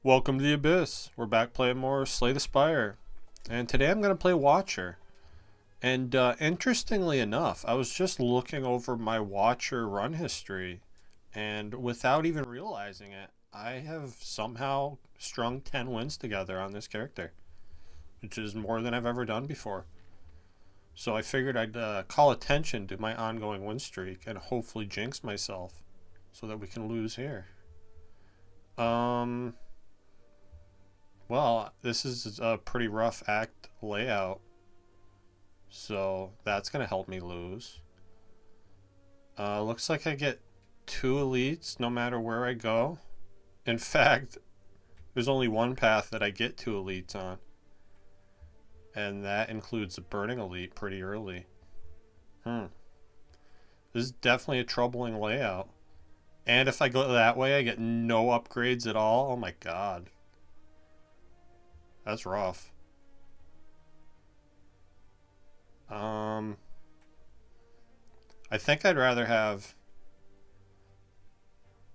Welcome to the Abyss. We're back playing more Slay the Spire. And today I'm going to play Watcher. And interestingly enough, I was just looking over my Watcher run history. And without even realizing it, I have somehow strung 10 wins together on this character. Which is more than I've ever done before. So I figured I'd call attention to my ongoing win streak and hopefully jinx myself so that we can lose here. Well, this is a pretty rough act layout, so that's going to help me lose. Looks like I get 2 elites no matter where I go. In fact, there's only one path that I get 2 elites on, and that includes a burning elite pretty early. This is definitely a troubling layout. And if I go that way, I get no upgrades at all. Oh my god. That's rough. I think I'd rather have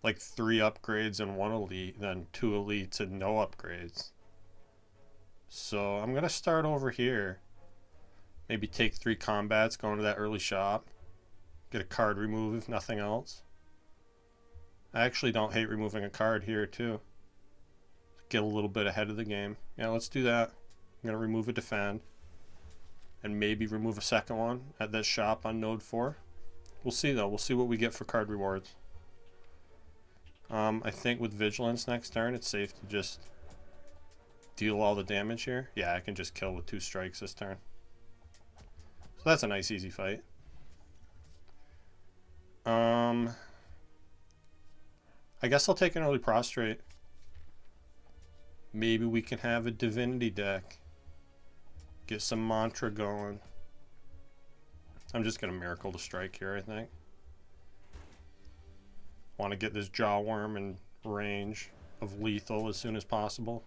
like 3 upgrades and 1 elite than 2 elites and no upgrades. So I'm gonna start over here. Maybe take 3 combats, go into that early shop. Get a card remove if nothing else. I actually don't hate removing a card here too. Get a little bit ahead of the game. Yeah, let's do that. I'm going to remove a defend. And maybe remove a second one at this shop on node 4. We'll see though. We'll see what we get for card rewards. I think with vigilance next turn, it's safe to just deal all the damage here. Yeah, I can just kill with 2 strikes this turn. So that's a nice easy fight. I guess I'll take an early prostrate. Maybe we can have a divinity deck. Get some mantra going. I'm just going to miracle to strike here, I think. Want to get this jawworm in range of lethal as soon as possible.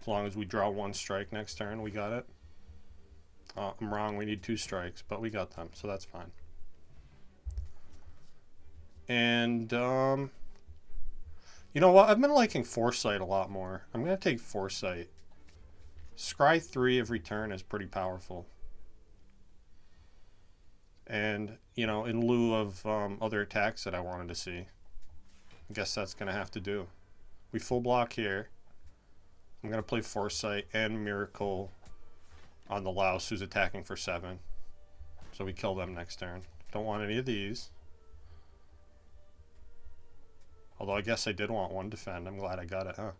As long as we draw 1 strike next turn, we got it. I'm wrong, we need 2 strikes, but we got them, so that's fine. And, you know what? I've been liking Foresight a lot more. I'm going to take Foresight. Scry 3 every turn is pretty powerful. And, you know, in lieu of other attacks that I wanted to see. I guess that's going to have to do. We full block here. I'm going to play Foresight and Miracle on the louse who's attacking for 7. So we kill them next turn. Don't want any of these. Although I guess I did want 1 defend. I'm glad I got it, huh?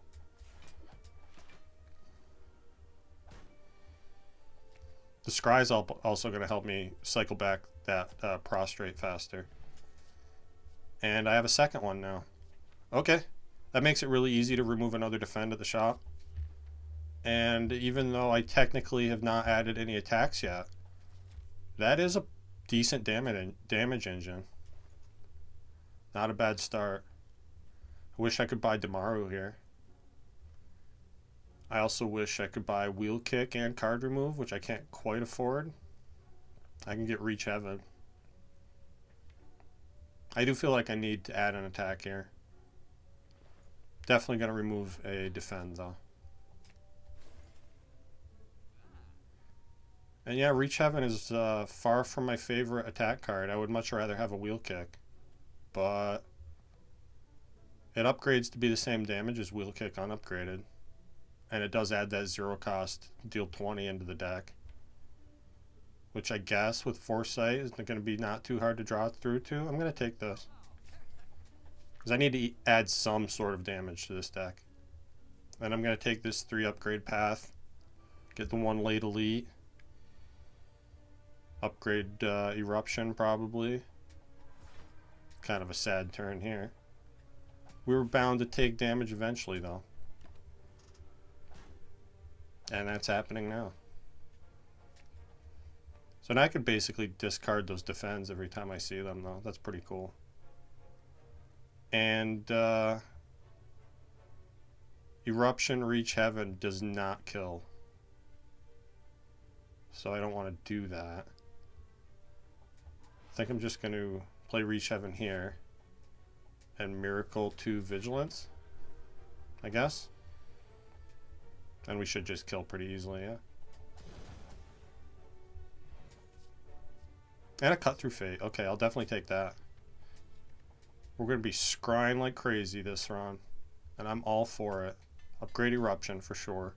The scry's also going to help me cycle back that prostrate faster. And I have a second one now. Okay. That makes it really easy to remove another defend at the shop. And even though I technically have not added any attacks yet, that is a decent damage engine. Not a bad start. I wish I could buy Damaru here. I also wish I could buy Wheel Kick and Card Remove, which I can't quite afford. I can get Reach Heaven. I do feel like I need to add an attack here. Definitely going to remove a defend though. And yeah, Reach Heaven is far from my favorite attack card. I would much rather have a Wheel Kick. But it upgrades to be the same damage as Wheel Kick unupgraded. And it does add that 0 cost, deal 20 into the deck. Which I guess with Foresight is going to be not too hard to draw through to. I'm going to take this. Because I need to add some sort of damage to this deck. And I'm going to take this 3 upgrade path. Get the 1 late elite. Upgrade Eruption probably. Kind of a sad turn here. We were bound to take damage eventually though. And that's happening now. So now I could basically discard those defends every time I see them though. That's pretty cool. And Eruption Reach Heaven does not kill. So I don't want to do that. I think I'm just going to play Reach Heaven here. And Miracle to Vigilance, I guess. And we should just kill pretty easily, yeah. And a cut through fate. Okay, I'll definitely take that. We're going to be scrying like crazy this run. And I'm all for it. Upgrade Eruption for sure.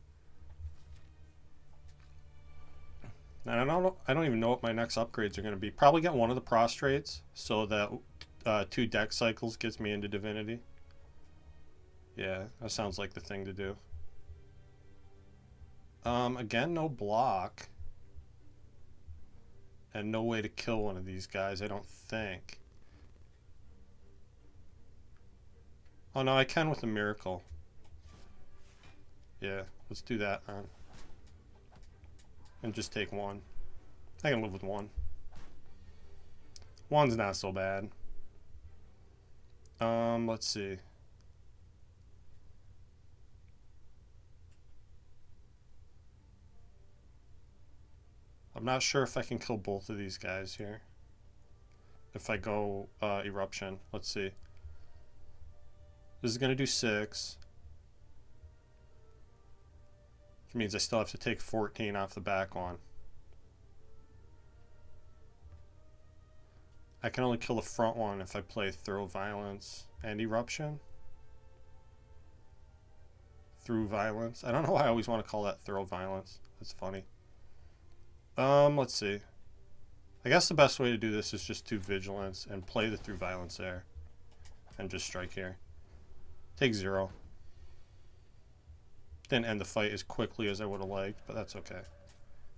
And I don't even know what my next upgrades are going to be. Probably get one of the prostrates so that 2 deck cycles gets me into Divinity. Yeah, that sounds like the thing to do. Again, no block. And no way to kill one of these guys, I don't think. Oh no, I can with a miracle. Yeah, let's do that, man. And just take 1. I can live with 1. 1's not so bad. Let's see. I'm not sure if I can kill both of these guys here. If I go Eruption, let's see. This is going to do 6. Which means I still have to take 14 off the back one. I can only kill the front one if I play Throw Violence and Eruption. Through Violence. I don't know why I always want to call that Throw Violence. That's funny. Let's see. I guess the best way to do this is just do Vigilance and play the Through Violence there. And just strike here. Take 0. Didn't end the fight as quickly as I would have liked, but that's okay.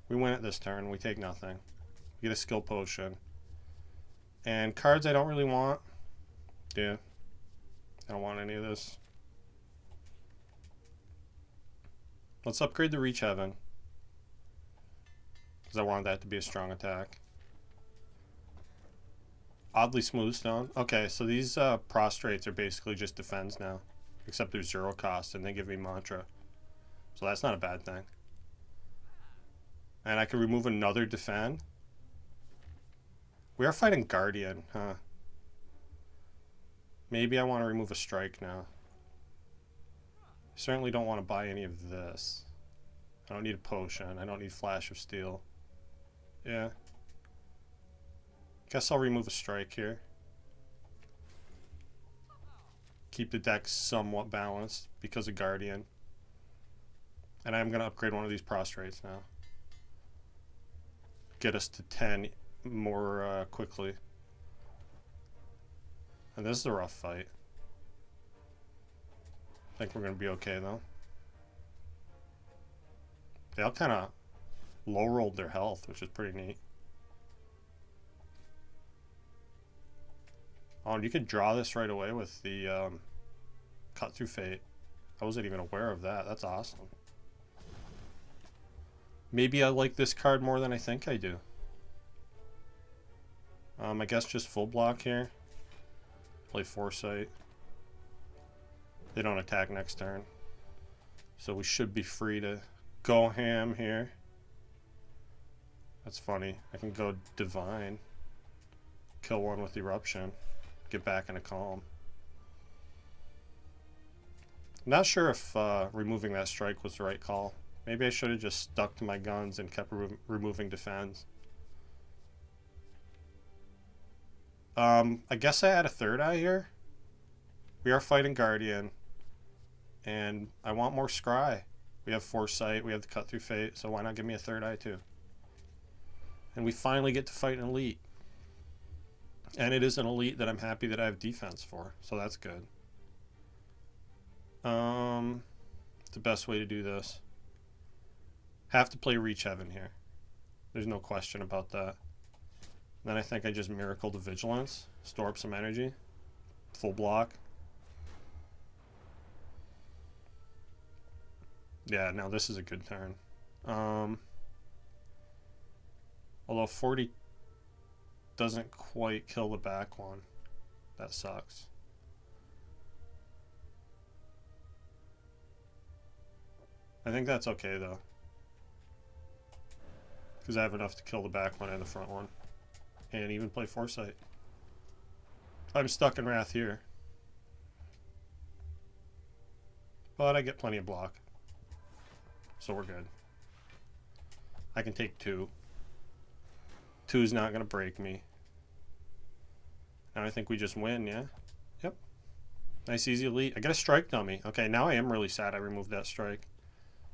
We win it this turn. We take nothing. We get a skill potion. And cards I don't really want. Yeah. I don't want any of this. Let's upgrade the Reach Heaven. Because I wanted that to be a strong attack. Oddly Smooth Stone. Okay, so these prostrates are basically just defends now. Except there's 0 cost and they give me Mantra. So that's not a bad thing. And I can remove another defend. We are fighting Guardian, huh? Maybe I want to remove a strike now. I certainly don't want to buy any of this. I don't need a potion. I don't need Flash of Steel. Yeah. Guess I'll remove a strike here. Keep the deck somewhat balanced because of Guardian. And I'm going to upgrade one of these prostrates now. Get us to 10 more quickly. And this is a rough fight. I think we're going to be okay though. They all kind of low-rolled their health, which is pretty neat. Oh, and you could draw this right away with the Cut Through Fate. I wasn't even aware of that. That's awesome. Maybe I like this card more than I think I do. I guess just full block here. Play Foresight. They don't attack next turn. So we should be free to go ham here. That's funny. I can go Divine. Kill one with Eruption. Get back into Calm. Not sure if removing that strike was the right call. Maybe I should have just stuck to my guns and kept removing defense. I guess I had a third eye here. We are fighting Guardian. And I want more Scry. We have Foresight, we have the Cut Through Fate, so why not give me a third eye too? And we finally get to fight an elite. And it is an elite that I'm happy that I have defense for, so that's good. The best way to do this. Have to play Reach Heaven here. There's no question about that. Then I think I just Miracle the Vigilance, store up some energy, full block. Yeah, now this is a good turn. Although 40 doesn't quite kill the back one. That sucks. I think that's okay though. Because I have enough to kill the back one and the front one. And even play Foresight. I'm stuck in Wrath here. But I get plenty of block. so we're good. I can take 2. 2's not going to break me. Now I think we just win, yeah? Yep. Nice, easy elite. I got a strike dummy. Okay, now I am really sad I removed that strike.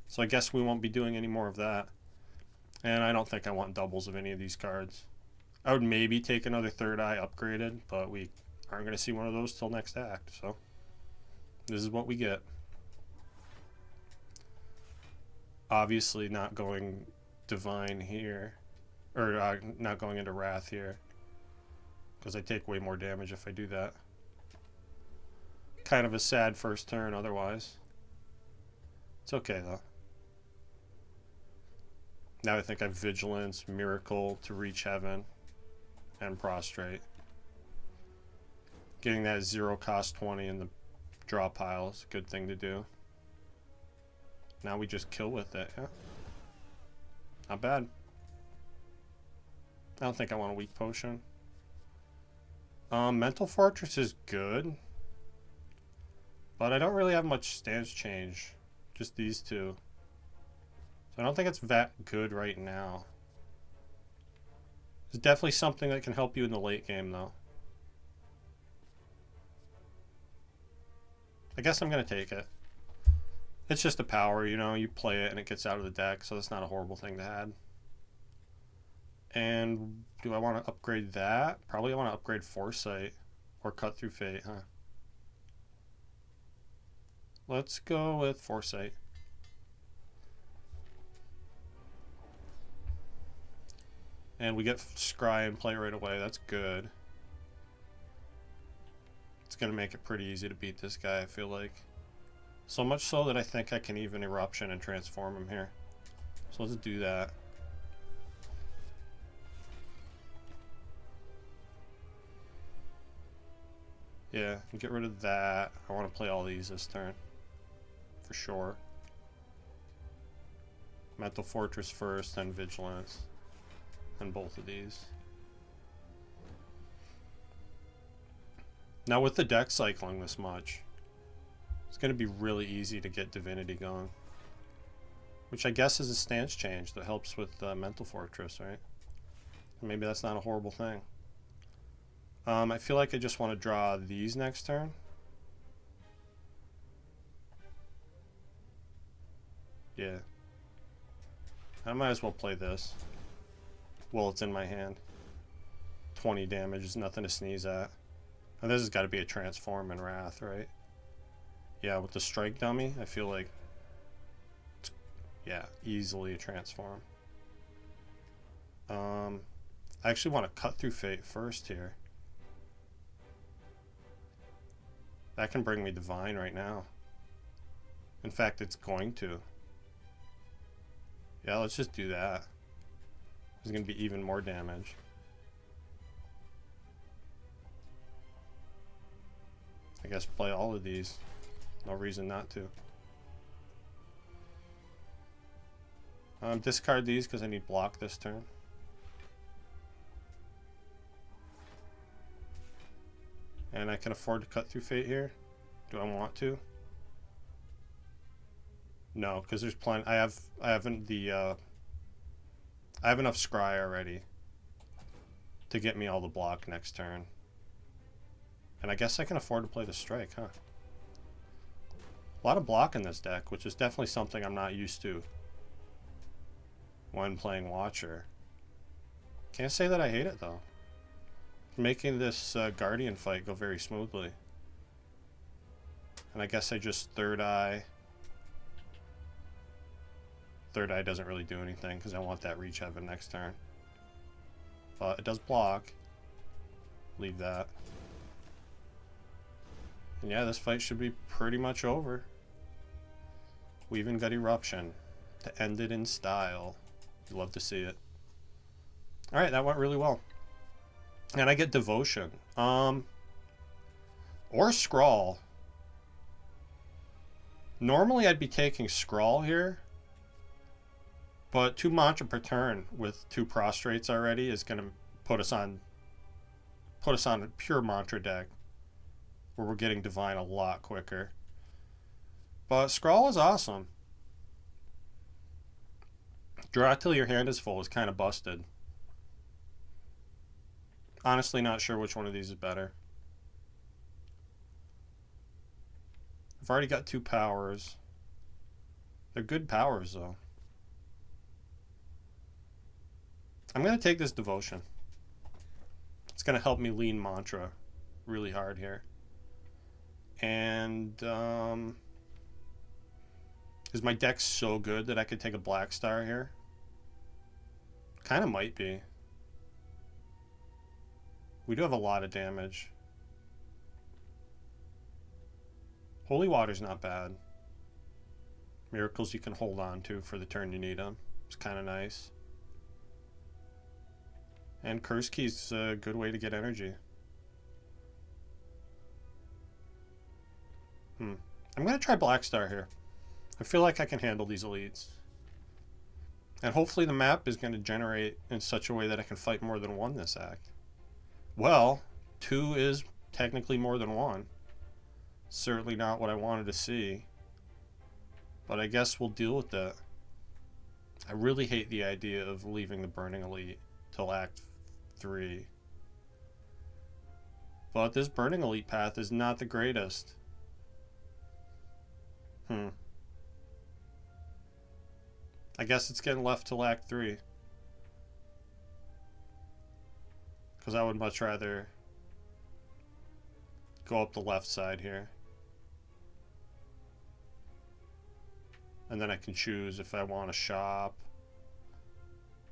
So I guess we won't be doing any more of that. And I don't think I want doubles of any of these cards. I would maybe take another third eye upgraded, but we aren't going to see one of those till next act, so this is what we get. Obviously not going divine here, or not going into wrath here, because I take way more damage if I do that. Kind of a sad first turn otherwise. It's okay though. Now I think I have Vigilance, Miracle to reach heaven, and Prostrate. Getting that 0 cost 20 in the draw pile is a good thing to do. Now we just kill with it, yeah. Not bad. I don't think I want a weak potion. Mental Fortress is good, but I don't really have much stance change. Just these two. So I don't think it's that good right now. It's definitely something that can help you in the late game, though. I guess I'm going to take it. It's just a power, you know, you play it and it gets out of the deck, so that's not a horrible thing to add. And do I want to upgrade that? Probably I want to upgrade Foresight or Cut Through Fate, huh? Let's go with Foresight. And we get Scry and play right away. That's good. It's going to make it pretty easy to beat this guy, I feel like. So much so that I think I can even Eruption and transform him here. So let's do that. Yeah, get rid of that. I want to play all these this turn. For sure. Mental Fortress first, then Vigilance. And both of these. Now with the deck cycling this much, it's going to be really easy to get Divinity going. Which I guess is a stance change that helps with Mental Fortress, right? Maybe that's not a horrible thing. I feel like I just want to draw these next turn. Yeah. I might as well play this. Well, it's in my hand. 20 damage is nothing to sneeze at. And this has got to be a transform in Wrath, right? Yeah, with the strike dummy, I feel like, yeah, easily a transform. I actually want to Cut Through Fate first here. That can bring me Divine right now. In fact, it's going to. Yeah, let's just do that. There's going to be even more damage. I guess play all of these. No reason not to. Discard these because I need block this turn. And I can afford to Cut Through Fate here. Do I want to? No, because there's plenty. I have enough Scry already to get me all the block next turn. And I guess I can afford to play the strike, huh? A lot of block in this deck, which is definitely something I'm not used to when playing Watcher. Can't say that I hate it, though. Making this Guardian fight go very smoothly. And I guess I just Third Eye. Third Eye doesn't really do anything because I want that Reach Heaven next turn. But it does block. Leave that. And yeah, this fight should be pretty much over. We even got Eruption to end it in style. You'd love to see it. Alright, that went really well. And I get Devotion. Or Scrawl. Normally I'd be taking Scrawl here. But 2 mantra per turn with 2 prostrates already is going to put us on a pure mantra deck where we're getting Divine a lot quicker. But Scrawl is awesome. Draw till your hand is full is kind of busted. Honestly, not sure which one of these is better. I've already got 2 powers. They're good powers, though. I'm going to take this devotion. It's going to help me lean mantra really hard here. And is my deck so good that I could take a black star here? Kind of might be. We do have a lot of damage. Holy water's not bad. Miracles you can hold on to for the turn you need them. It's kind of nice. And Curse Key's a good way to get energy. I'm going to try Black Star here. I feel like I can handle these elites. And hopefully the map is going to generate in such a way that I can fight more than one this act. Well, 2 is technically more than 1. Certainly not what I wanted to see. But I guess we'll deal with that. I really hate the idea of leaving the Burning Elite till Act 3. But this Burning Elite path is not the greatest. I guess it's getting left till Act 3. Because I would much rather go up the left side here. And then I can choose if I want to shop.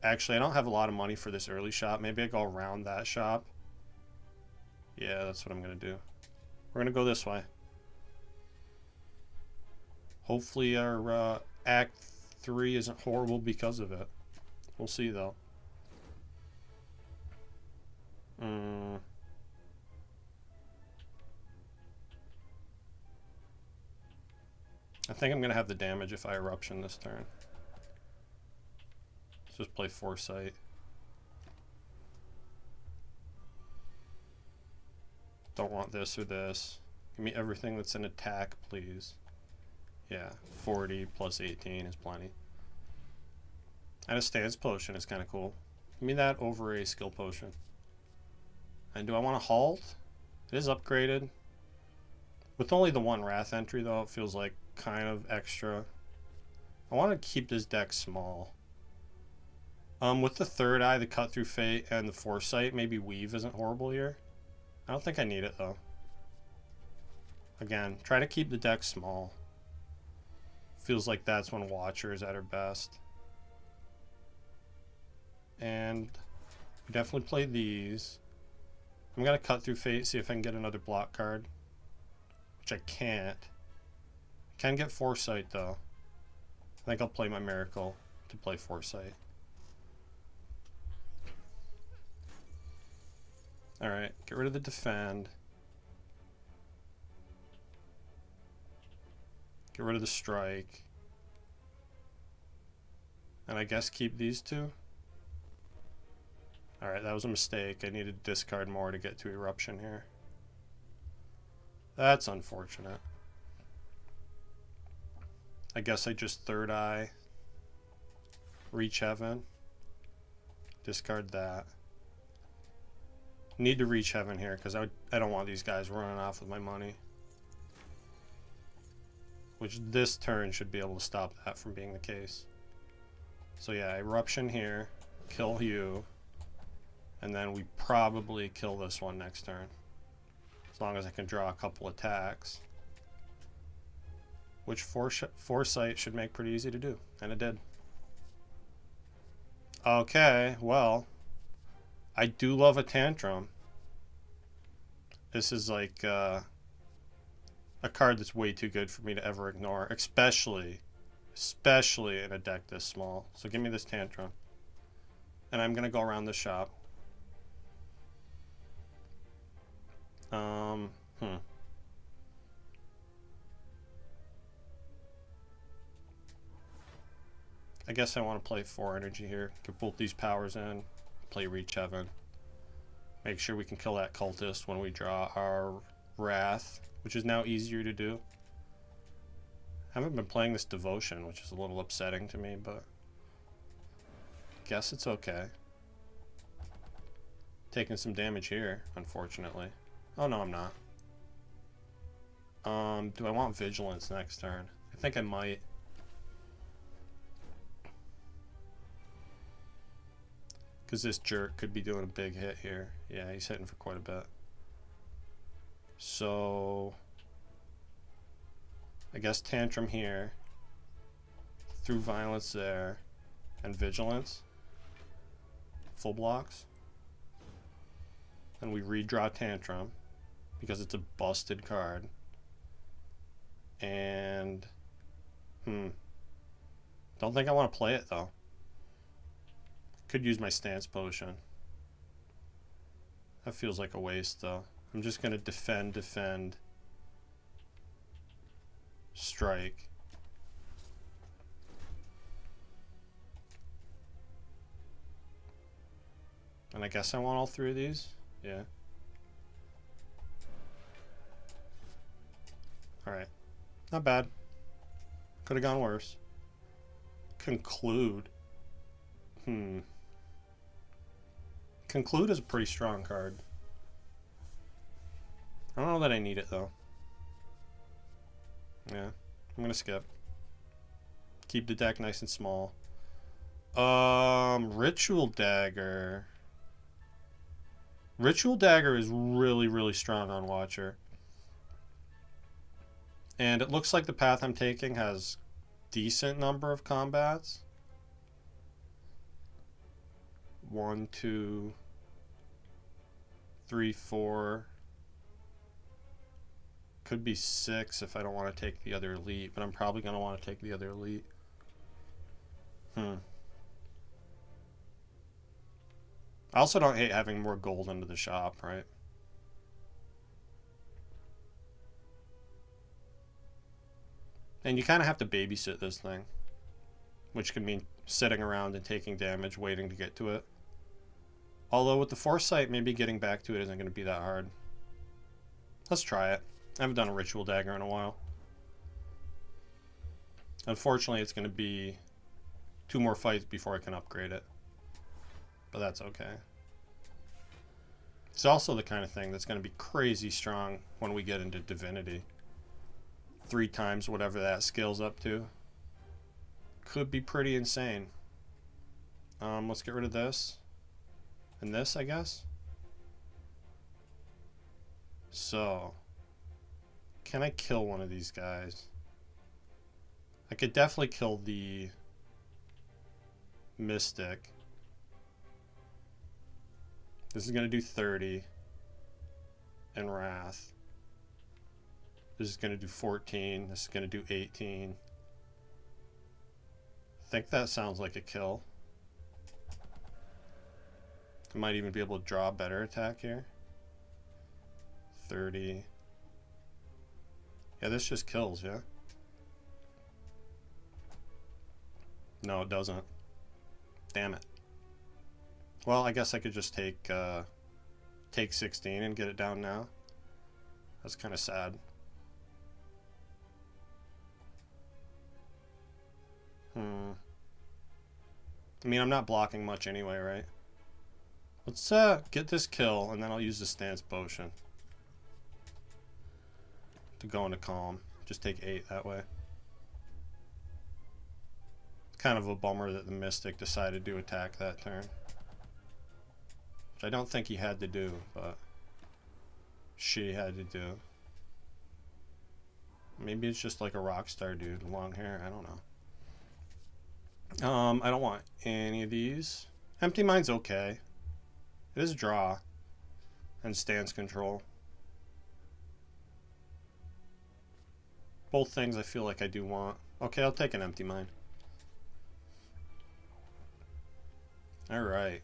Actually, I don't have a lot of money for this early shop. Maybe I go around that shop. Yeah, that's what I'm going to do. We're going to go this way. Hopefully our Act 3 isn't horrible because of it. We'll see, though. I think I'm going to have the damage if I Eruption this turn. Let's just play Foresight. Don't want this or this. Give me everything that's an attack, please. Yeah, 40 plus 18 is plenty. And a Stance Potion is kind of cool. Give me that over a Skill Potion. And do I want to halt? It is upgraded. With only the 1 Wrath entry, though, it feels like kind of extra. I want to keep this deck small. With the Third Eye, the Cut Through Fate, and the Foresight, maybe Weave isn't horrible here. I don't think I need it, though. Again, try to keep the deck small. Feels like that's when Watcher is at her best. And we definitely play these. I'm going to Cut Through Fate, see if I can get another block card. Which I can't. Can get Foresight, though. I think I'll play my Miracle to play Foresight. Alright, get rid of the Defend. Get rid of the Strike. And I guess keep these 2. Alright, that was a mistake. I needed to discard more to get to Eruption here. That's unfortunate. I guess I just Third Eye. Reach Heaven. Discard that. Need to Reach Heaven here because I don't want these guys running off with my money. Which this turn should be able to stop that from being the case. So yeah, Eruption here. Kill you. And then we probably kill this one next turn. As long as I can draw a couple attacks. Which Foresight should make pretty easy to do. And it did. Okay, well. I do love a Tantrum. This is like a card that's way too good for me to ever ignore. Especially in a deck this small. So give me this Tantrum. And I'm going to go around the shop. I guess I want to play 4 energy here. Get both these powers in. Play Reach Heaven. Make sure we can kill that cultist when we draw our Wrath, which is now easier to do. I haven't been playing this Devotion, which is a little upsetting to me, but Guess it's okay. Taking some damage here, unfortunately. Oh, no, I'm not. Do I want Vigilance next turn? I think I might. Because this jerk could be doing a big hit here. Yeah, he's hitting for quite a bit. So I guess Tantrum here. Through Violence there. And Vigilance. Full blocks. And we redraw Tantrum. Because it's a busted card. And don't think I want to play it though. Could use my Stance Potion. That feels like a waste though. I'm just gonna defend, strike. And I guess I want all three of these. Yeah. Alright. Not bad. Could have gone worse. Conclude. Conclude is a pretty strong card. I don't know that I need it though. Yeah. I'm gonna skip. Keep the deck nice and small. Ritual Dagger. Ritual Dagger is really, really strong on Watcher. And it looks like the path I'm taking has decent number of combats. 1, 2, 3, 4. Could be 6 if I don't want to take the other elite, but I'm probably going to want to take the other elite. I also don't hate having more gold into the shop, right? And you kind of have to babysit this thing, which can mean sitting around and taking damage, waiting to get to it. Although with the Foresight, maybe getting back to it isn't going to be that hard. Let's try it. I haven't done a Ritual Dagger in a while. Unfortunately, it's going to be 2 more fights before I can upgrade it. But that's okay. It's also the kind of thing that's going to be crazy strong when we get into Divinity. 3 times whatever that skill's up to. Could be pretty insane. Let's get rid of this. And this, I guess. So, can I kill one of these guys? I could definitely kill the Mystic. This is going to do 30. And Wrath. This is going to do 14. This is going to do 18. I think that sounds like a kill. I might even be able to draw a better attack here. 30. Yeah, this just kills, yeah? No, it doesn't. Damn it. Well, I guess I could just take 16 and get it down now. That's kind of sad. I mean, I'm not blocking much anyway, right? Let's get this kill, and then I'll use the Stance Potion to go into Calm. Just take 8 that way. It's kind of a bummer that the Mystic decided to attack that turn. Which I don't think he had to do, but she had to do. Maybe it's just like a Rockstar dude, long hair, I don't know. I don't want any of these. Empty Mind's okay. It is draw and Stance Control. Both things I feel like I do want. Okay, I'll take an Empty Mind. Alright.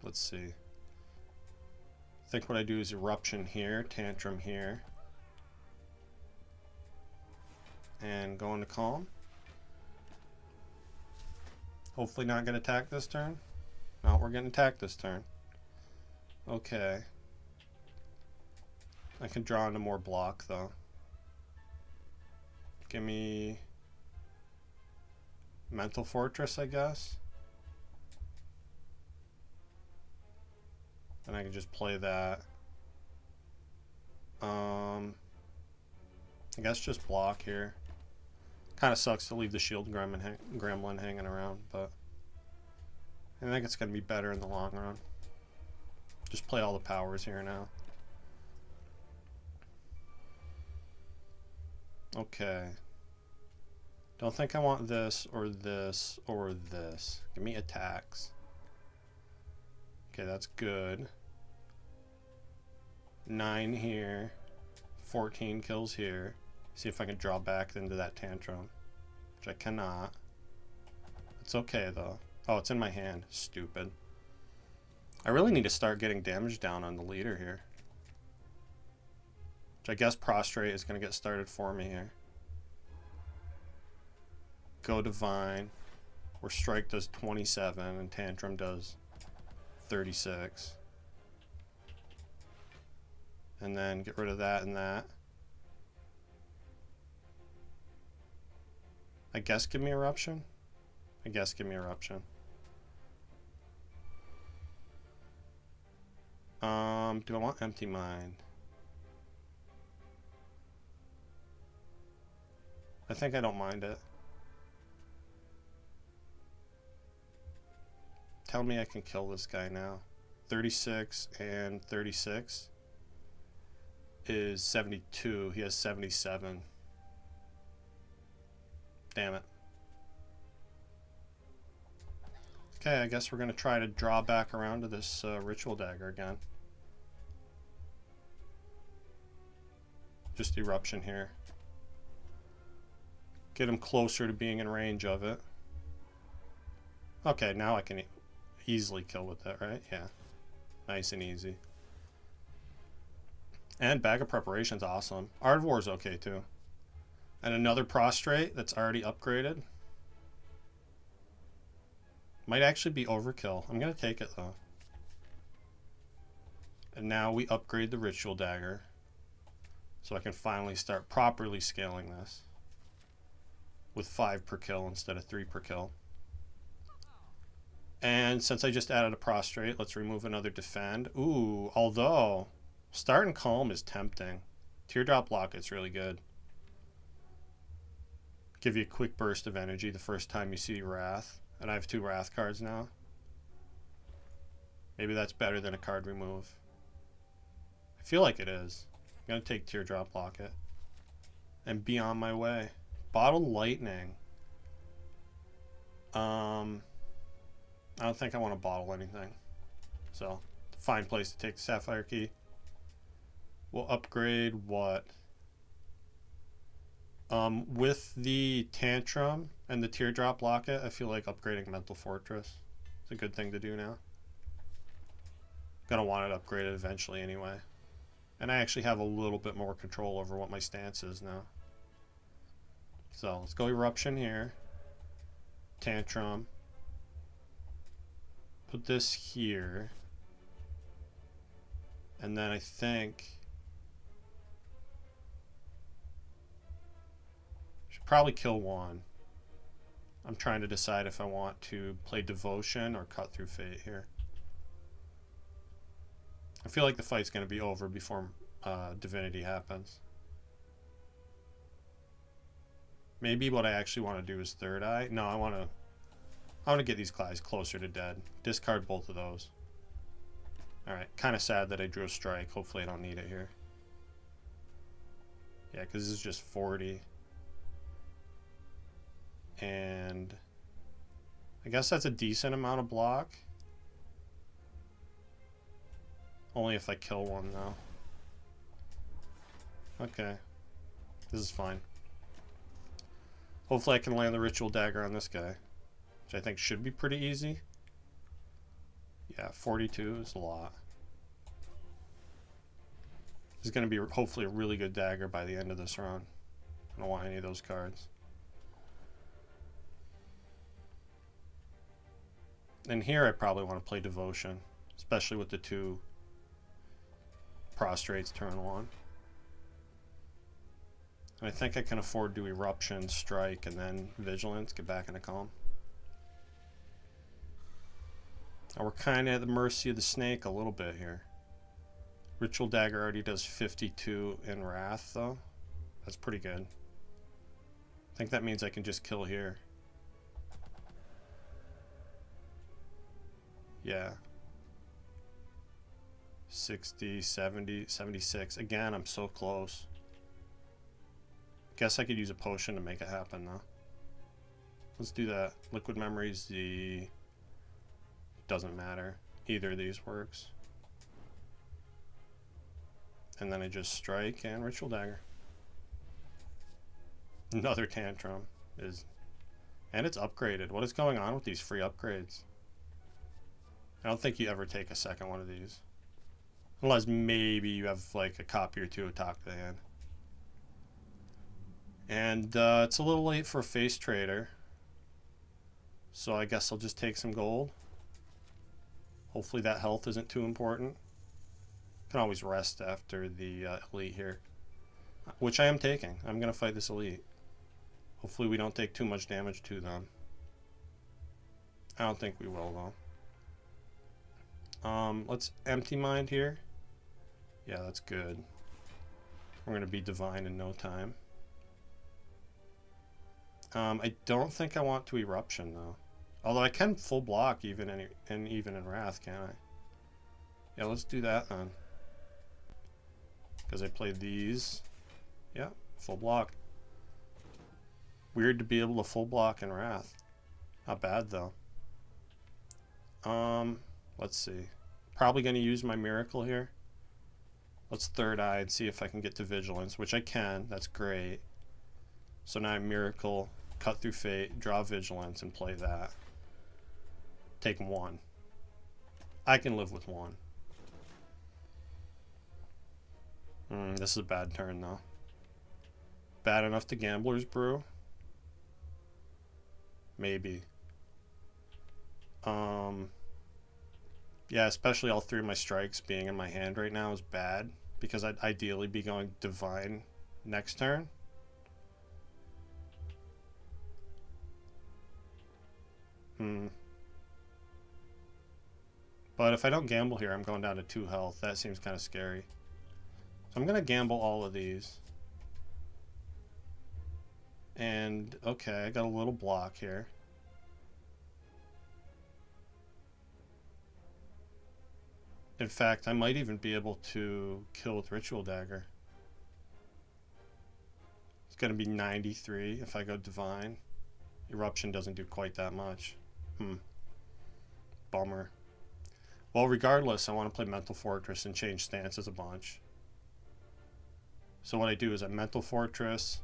Let's see. I think what I do is Eruption here, Tantrum here. And go into Calm. Hopefully not going to attack this turn. No, we're getting attacked this turn. Okay. I can draw into more block, though. Give me Mental Fortress, I guess. And I can just play that. I guess just block here. Kind of sucks to leave the shield gremlin hanging around, but I think it's going to be better in the long run. Just play all the powers here now. Okay. Don't think I want this or this or this. Give me attacks. Okay, that's good. 9 here. 14 kills here. See if I can draw back into that tantrum. Which I cannot. It's okay though. Oh, it's in my hand. Stupid. I really need to start getting damage down on the leader here. Which I guess Prostrate is going to get started for me here. Go Divine. Where Strike does 27 and Tantrum does 36. And then get rid of that and that. I guess give me Eruption. I guess give me Eruption. Do I want Empty Mind? I think I don't mind it. Tell me I can kill this guy now. 36 and 36 is 72. He has 77. Damn it. Okay, I guess we're going to try to draw back around to this Ritual Dagger again. Just Eruption here. Get him closer to being in range of it. Okay, now I can easily kill with that, right? Yeah. Nice and easy. And Bag of Preparation's awesome. Ardvor's okay too. And another Prostrate that's already upgraded. Might actually be overkill. I'm going to take it though. And now we upgrade the Ritual Dagger. So I can finally start properly scaling this. With 5 per kill instead of 3 per kill. And since I just added a Prostrate, let's remove another Defend. Ooh, although Start and Calm is tempting. Teardrop Locket's really good. Give you a quick burst of energy the first time you see Wrath. And I have 2 Wrath cards now. Maybe that's better than a card remove. I feel like it is. I'm going to take Teardrop Locket. And be on my way. Bottled Lightning. I don't think I want to bottle anything. So, fine place to take the Sapphire Key. We'll upgrade what? With the Tantrum and the Teardrop Locket, I feel like upgrading Mental Fortress. It's a good thing to do now. Gonna want it upgraded eventually anyway. And I actually have a little bit more control over what my stance is now. So, let's go Eruption here. Tantrum. Put this here. And then I think should probably kill one. I'm trying to decide if I want to play Devotion or Cut Through Fate here. I feel like the fight's going to be over before Divinity happens. Maybe what I actually want to do is Third Eye. No, I want to get these guys closer to dead. Discard both of those. Alright, kind of sad that I drew a Strike. Hopefully I don't need it here. Yeah, because this is just 40. And I guess that's a decent amount of block. Only if I kill one, though. Okay. This is fine. Hopefully I can land the Ritual Dagger on this guy. Which I think should be pretty easy. Yeah, 42 is a lot. This is going to be hopefully a really good dagger by the end of this run. I don't want any of those cards. And here I probably want to play Devotion. Especially with the 2 Prostrates turn 1. And I think I can afford to Eruption, Strike, and then Vigilance, get back into Calm. Now we're kind of at the mercy of the snake a little bit here. Ritual Dagger already does 52 in Wrath, though. That's pretty good. I think that means I can just kill here. Yeah. 60, 70, 76. Again, I'm so close. Guess I could use a potion to make it happen, though. Let's do that. Liquid Memories, the... Doesn't matter. Either of these works. And then I just strike and Ritual Dagger. Another Tantrum is... And it's upgraded. What is going on with these free upgrades? I don't think you ever take a second one of these. Unless maybe you have like a copy or two of Talk to the Hand. And it's a little late for a face trader. So I guess I'll just take some gold. Hopefully that health isn't too important. Can always rest after the elite here. Which I am taking. I'm going to fight this elite. Hopefully we don't take too much damage to them. I don't think we will though. Let's empty mind here. Yeah, that's good. We're going to be divine in no time. I don't think I want to eruption though. Although I can full block even in Wrath, can't I? Yeah, let's do that then. Because I played these. Yeah, full block. Weird to be able to full block in Wrath. Not bad though. Let's see. Probably going to use my miracle here. Let's third eye and see if I can get to vigilance, which I can. That's great. So now I miracle, cut through fate, draw vigilance, and play that. Take one. I can live with one. This is a bad turn though. Bad enough to Gambler's Brew? Maybe. Yeah, especially all three of my strikes being in my hand right now is bad. Because I'd ideally be going divine next turn. But if I don't gamble here, I'm going down to 2 health. That seems kind of scary. So I'm going to gamble all of these. And, okay, I got a little block here. In fact, I might even be able to kill with Ritual Dagger. It's going to be 93 if I go divine. Eruption doesn't do quite that much. Bummer. Well, regardless, I want to play Mental Fortress and change stances a bunch. So what I do is I Mental Fortress,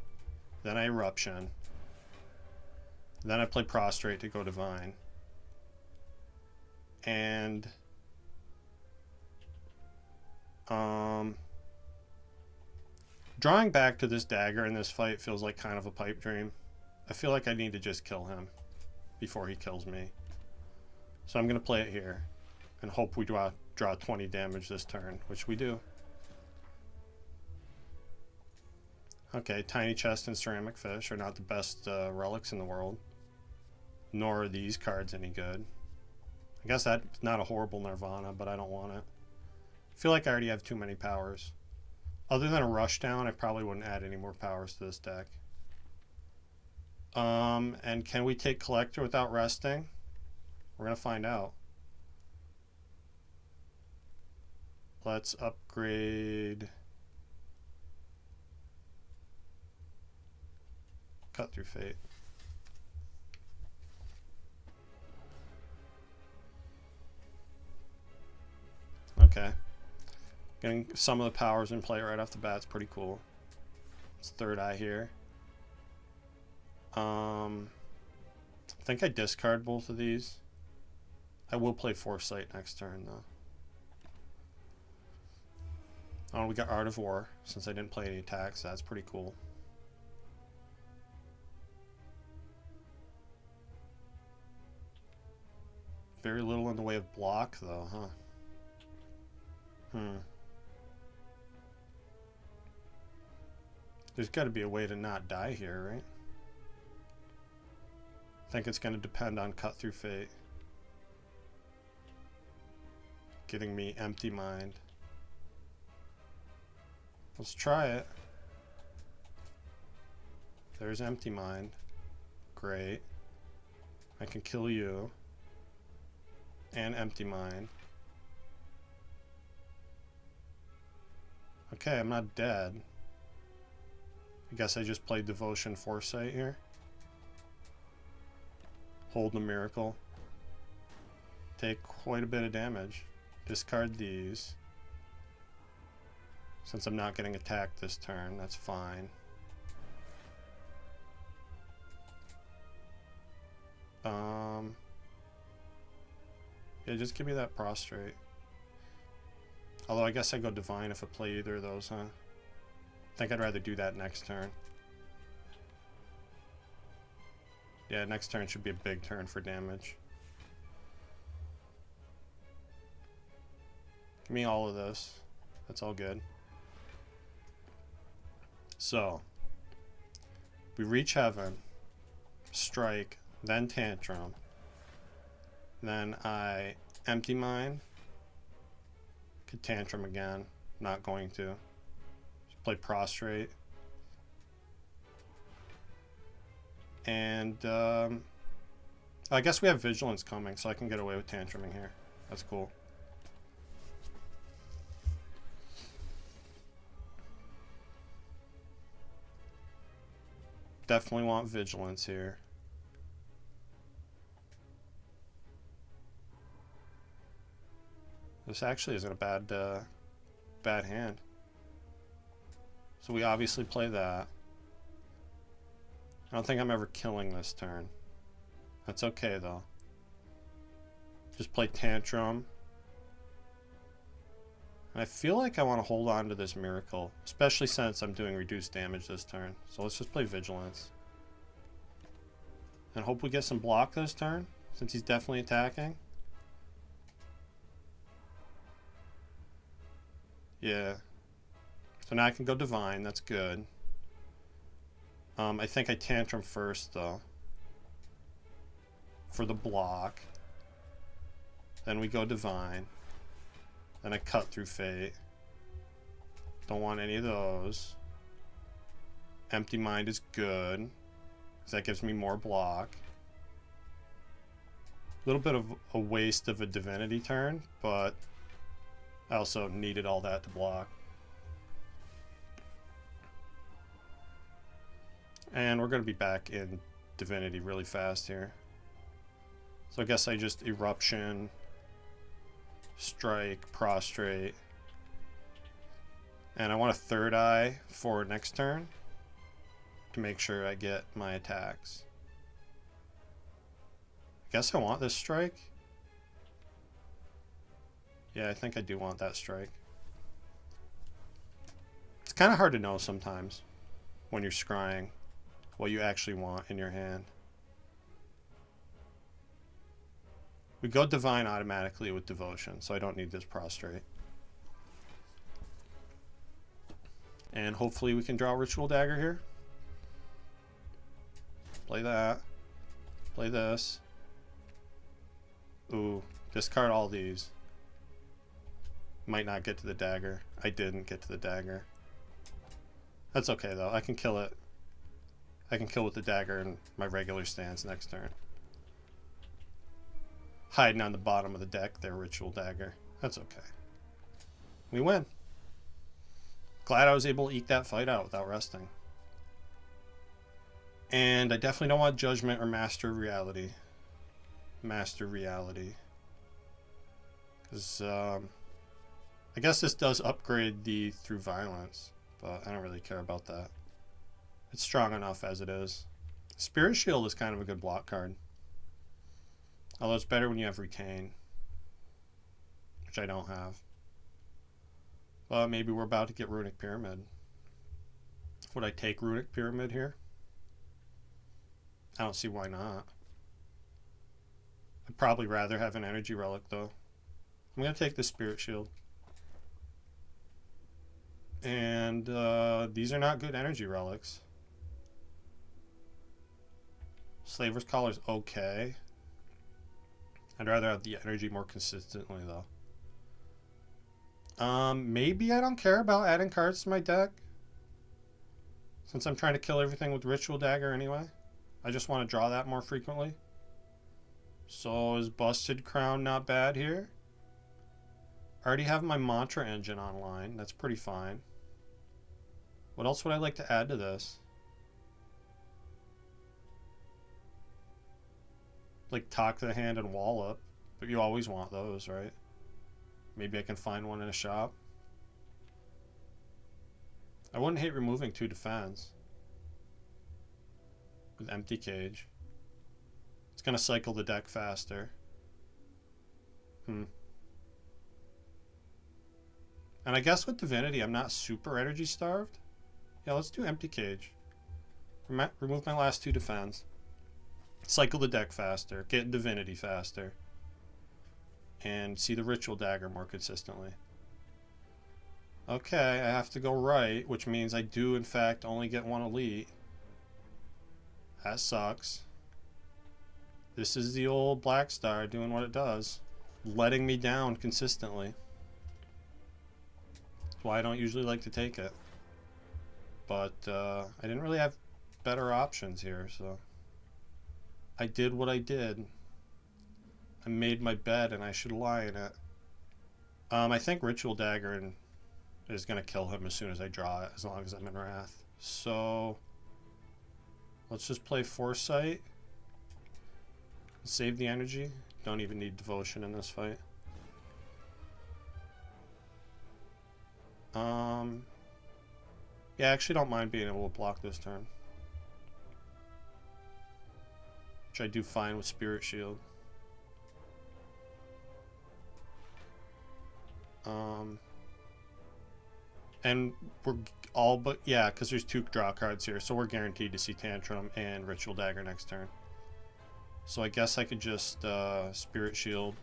then I Eruption, then I play Prostrate to go divine. And drawing back to this dagger in this fight feels like kind of a pipe dream. I feel like I need to just kill him before he kills me. So I'm going to play it here and hope we draw 20 damage this turn, which we do. Okay, Tiny Chest and Ceramic Fish are not the best relics in the world. Nor are these cards any good. I guess that's not a horrible Nirvana, but I don't want it. I feel like I already have too many powers. Other than a Rushdown, I probably wouldn't add any more powers to this deck. And can we take Collector without resting? We're going to find out. Let's upgrade Cut Through Fate. Okay. Getting some of the powers in play right off the bat is pretty cool. It's third eye here. I think I discard both of these. I will play Foresight next turn though. Oh, we got Art of War since I didn't play any attacks. That's pretty cool. Very little in the way of block though, huh? There's got to be a way to not die here, right? I think it's going to depend on Cut Through Fate. getting me empty mind. Let's try it. There's empty mind. Great. I can kill you. And empty mind. Okay, I'm not dead. I guess I just played Devotion Foresight here. Hold the Miracle. Take quite a bit of damage. Discard these. Since I'm not getting attacked this turn, that's fine. Yeah, just give me that prostrate. Although I guess I go divine if I play either of those, huh? I think I'd rather do that next turn. Yeah, next turn should be a big turn for damage. Give me all of this. That's all good. So, we reach heaven, strike, then tantrum. Then I empty mine. Could tantrum again. Not going to. Just play prostrate. And I guess we have vigilance coming, so I can get away with tantruming here. That's cool. Definitely want vigilance here. This actually isn't a bad hand. So we obviously play that. I don't think I'm ever killing this turn. That's okay though. Just play tantrum. And I feel like I want to hold on to this miracle, especially since I'm doing reduced damage this turn. So let's just play vigilance. And hope we get some block this turn, since he's definitely attacking. Yeah. So now I can go divine. That's good. I think I tantrum first, though. For the block. Then we go divine. Then I cut through fate. Don't want any of those. Empty mind is good, because that gives me more block. A little bit of a waste of a divinity turn, but I also needed all that to block. And we're going to be back in divinity really fast here. So I guess I just eruption, strike, prostrate. And I want a third eye for next turn to make sure I get my attacks. I guess I want this strike. Yeah, I think I do want that strike. It's kind of hard to know sometimes when you're scrying what you actually want in your hand. We go divine automatically with devotion, so I don't need this prostrate. And hopefully we can draw ritual dagger here. Play that. Play this. Ooh, discard all these. Might not get to the dagger. I didn't get to the dagger. That's okay though. I can kill it. I can kill with the dagger in my regular stance next turn. Hiding on the bottom of the deck there, ritual dagger. That's okay. We win. Glad I was able to eke that fight out without resting. And I definitely don't want judgment or master reality. Master reality. Because I guess this does upgrade the through violence, but I don't really care about that. It's strong enough as it is. Spirit Shield is kind of a good block card. Although it's better when you have retain, which I don't have. But maybe we're about to get Runic Pyramid. Would I take Runic Pyramid here? I don't see why not. I'd probably rather have an energy relic though. I'm going to take the Spirit Shield. And these are not good energy relics. Slaver's Collar's okay. I'd rather have the energy more consistently though. Maybe I don't care about adding cards to my deck. Since I'm trying to kill everything with Ritual Dagger anyway. I just want to draw that more frequently. So is Busted Crown not bad here? I already have my Mantra engine online. That's pretty fine. What else would I like to add to this? Like Talk to the Hand and Wallop. But you always want those, right? Maybe I can find one in a shop. I wouldn't hate removing 2 defense. With Empty Cage. It's going to cycle the deck faster. And I guess with Divinity, I'm not super energy starved. Yeah, let's do Empty Cage. Remove my last 2 defense. Cycle the deck faster. Get Divinity faster. And see the Ritual Dagger more consistently. Okay, I have to go right, which means I do, in fact, only get 1 elite. That sucks. This is the old Black Star doing what it does. Letting me down consistently. That's why I don't usually like to take it. But I didn't really have better options here, so I did what I did. I made my bed and I should lie in it. I think Ritual Dagger is going to kill him as soon as I draw it, as long as I'm in Wrath. So let's just play Foresight. Save the energy. Don't even need Devotion in this fight. Yeah, I actually don't mind being able to block this turn. Which I do fine with Spirit Shield. And we're all but, yeah, because there's 2 draw cards here, so we're guaranteed to see Tantrum and Ritual Dagger next turn. So I guess I could just Spirit Shield,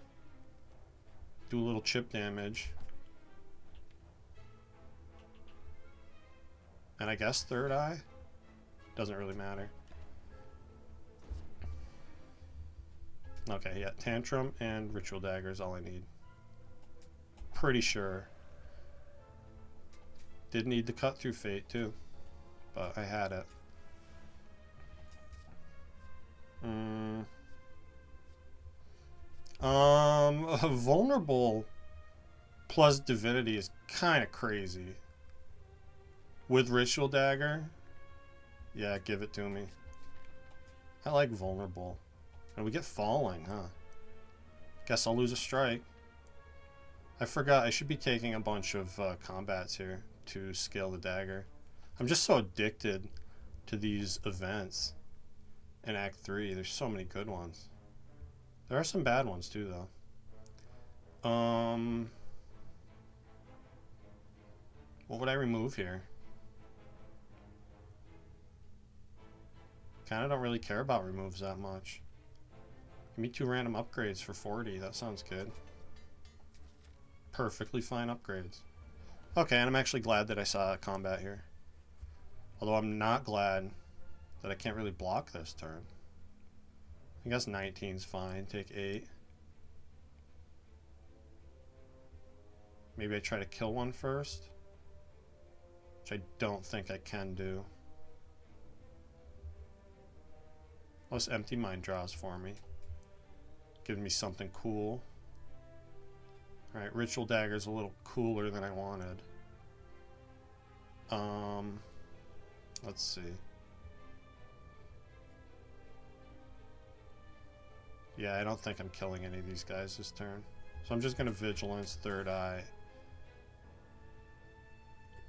do a little chip damage, and I guess Third Eye? Doesn't really matter. Okay, yeah, Tantrum and Ritual Dagger is all I need. Pretty sure. Did need to cut through Fate too, but I had it. Vulnerable plus Divinity is kind of crazy. With Ritual Dagger, yeah, give it to me. I like Vulnerable. And we get Falling, huh? Guess I'll lose a strike. I forgot I should be taking a bunch of combats here to scale the dagger. I'm just so addicted to these events in Act 3. There's so many good ones. There are some bad ones too, though. What would I remove here? Kinda don't really care about removes that much. Give me 2 random upgrades for 40. That sounds good. Perfectly fine upgrades. Okay, and I'm actually glad that I saw combat here. Although I'm not glad that I can't really block this turn. I guess 19's fine. Take 8. Maybe I try to kill one first, which I don't think I can do. Plus Empty Mind draws for me. Gives me something cool. Alright, Ritual Dagger's a little cooler than I wanted. Let's see. Yeah, I don't think I'm killing any of these guys this turn. So I'm just going to Vigilance, Third Eye.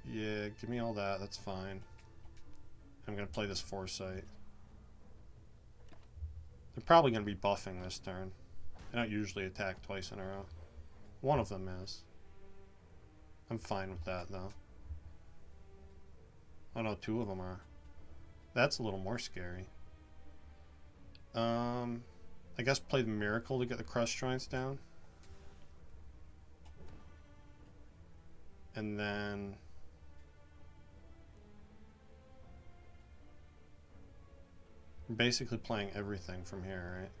Yeah, give me all that. That's fine. I'm going to play this Foresight. They're probably going to be buffing this turn. They don't usually attack twice in a row. One of them is. I'm fine with that, though. Oh no, 2 of them are. That's a little more scary. I guess play the Miracle to get the Crush Joints down. And then... I'm basically playing everything from here, right?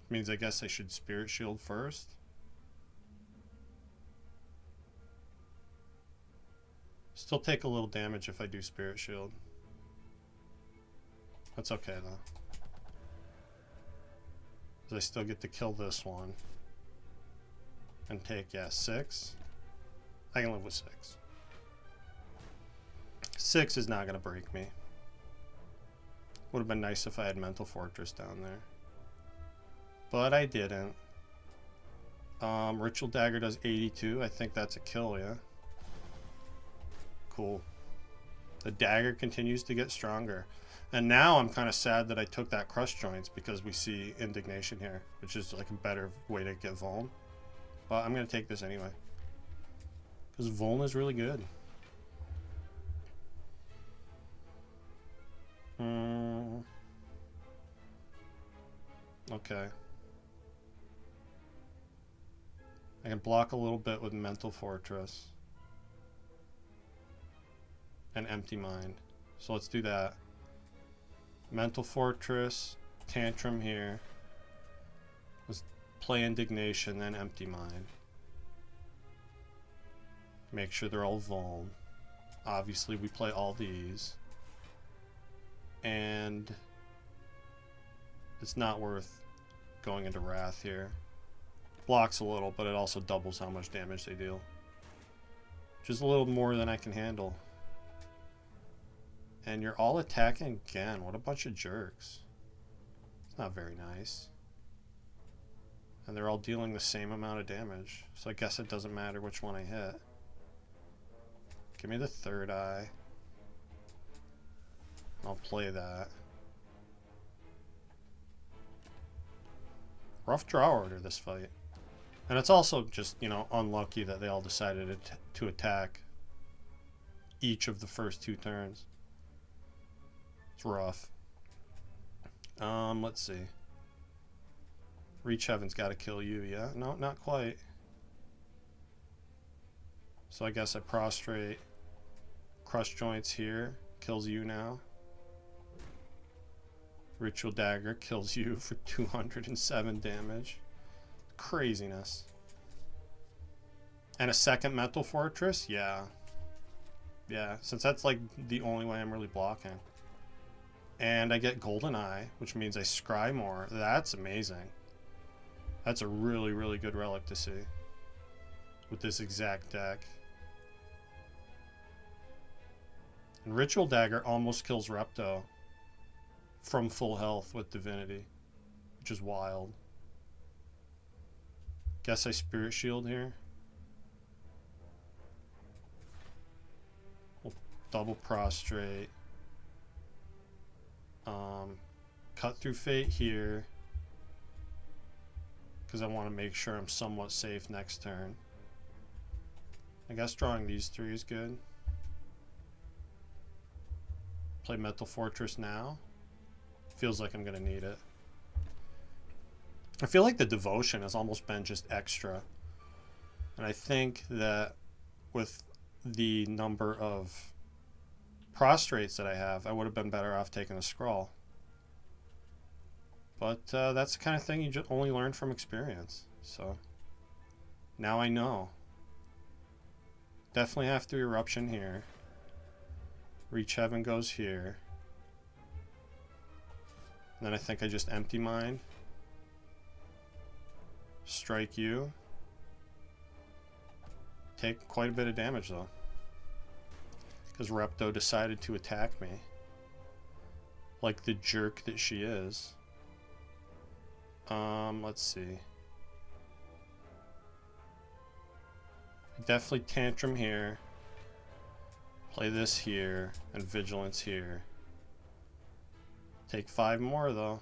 Means I guess I should Spirit Shield first. Still take a little damage if I do Spirit Shield. That's okay though. 'Cause I still get to kill this one. And take, yeah, 6. I can live with 6. 6 is not going to break me. Would have been nice if I had Mental Fortress down there. But I didn't. Ritual Dagger does 82. I think that's a kill, yeah. Cool. The dagger continues to get stronger. And now I'm kind of sad that I took that Crush Joints because we see Indignation here, which is like a better way to get Vuln. But I'm going to take this anyway. Because Vuln is really good. Okay. I can block a little bit with Mental Fortress. And Empty Mind. So let's do that. Mental Fortress, Tantrum here. Let's play Indignation, then Empty Mind. Make sure they're all vuln. Obviously we play all these. And it's not worth going into Wrath here. Blocks a little, but it also doubles how much damage they deal. Just a little more than I can handle. And you're all attacking again. What a bunch of jerks. It's not very nice. And they're all dealing the same amount of damage. So I guess it doesn't matter which one I hit. Give me the third eye. I'll play that. Rough draw order this fight. And it's also just, you know, unlucky that they all decided to attack each of the first 2 turns. It's rough. Let's see. Reach Heaven's got to kill you, yeah? No, not quite. So I guess I prostrate. Crush Joints here. Kills you now. Ritual Dagger kills you for 207 damage. Craziness. And a second Mental Fortress? Yeah. Yeah, since that's like the only way I'm really blocking. And I get Golden Eye, which means I scry more. That's amazing. That's a really, really good relic to see. With this exact deck. And Ritual Dagger almost kills Repto. From full health with Divinity. Which is wild. Guess I Spirit Shield here. We'll double prostrate. Cut through Fate here. Because I want to make sure I'm somewhat safe next turn. I guess drawing these 3 is good. Play Mental Fortress now. Feels like I'm going to need it. I feel like the Devotion has almost been just extra. And I think that with the number of prostrates that I have, I would have been better off taking a Scrawl. But that's the kind of thing you just only learn from experience. So now I know. Definitely have to Eruption here. Reach Heaven goes here. And then I think I just Empty Mind. Strike you. Take quite a bit of damage though. Because Repto decided to attack me. Like the jerk that she is. Let's see. Definitely Tantrum here. Play this here. And Vigilance here. Take 5 more though.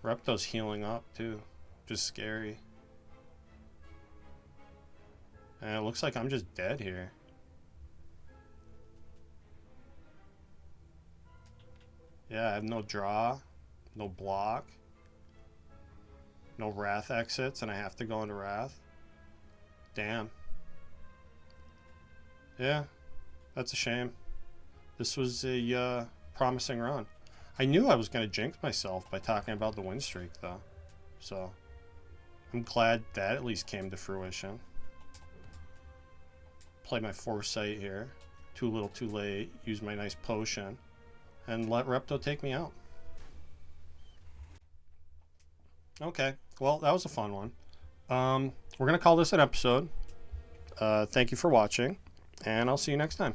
Repto's healing up too. Just scary. And it looks like I'm just dead here. Yeah, I have no draw. No block. No Wrath exits, and I have to go into Wrath. Damn. Yeah, that's a shame. This was a promising run. I knew I was going to jinx myself by talking about the win streak, though. So, I'm glad that at least came to fruition. play my foresight here. Too little, too late. Use my nice potion. And let Repto take me out. Okay, well, that was a fun one. We're going to call this an episode. Thank you for watching, and I'll see you next time.